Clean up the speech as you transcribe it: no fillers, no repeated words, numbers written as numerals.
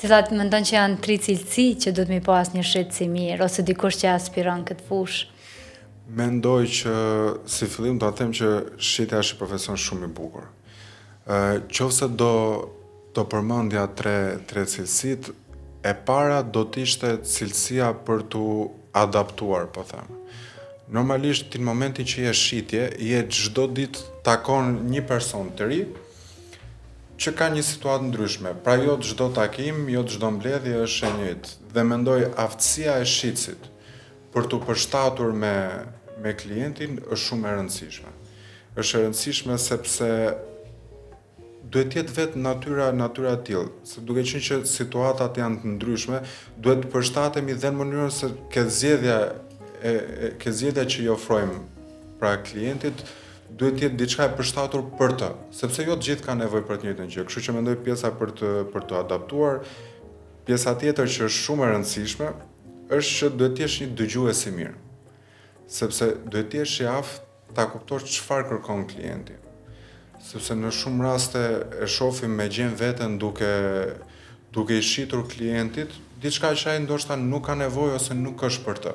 Cilat mendon që janë 3 cilësi që duhet mi pas një shitës i mirë, ose dikush që aspiron këtë fushë? Mendoj që si fillim do të them që shitja është një profesion shumë i bukur. Qofse do përmendja tre cilësitë, e para do të ishte cilësia për t'u adaptuar, po them. Normalisht në momentin që je shitje, je çdo ditë takon një person të ri që ka një situatë ndryshme. Pra jo çdo takim, jo çdo mbledhje është e njëjtë. Dhe mendoj aftësia e shitësit për t'u përshtatur me klientin është shumë e rëndësishme. Është e rëndësishme sepse duhet jetë vetë natyra e tillë, se duke qenë që situatat janë të ndryshme, duhet të përshtatemi dhe në mënyrën se ke zgjedhja që i ofrojmë pra klientit, duhet jetë diçka e përshtatur për të, sepse jo të gjithë kanë nevojë për të njëjtën gjë. Kështu që mendoj pjesa për të adaptuar, pjesa tjetër që është shumë e rëndësishme, është që duhet të jesh një dëgjues i mirë. Sepse duhet të jesh i aftë ta kuptosh çfarë kërkon klienti. Sepse në shumë raste e shohim me gjën veten duke i shitur klientit diçka që ai ndoshta nuk ka nevojë ose nuk është për të.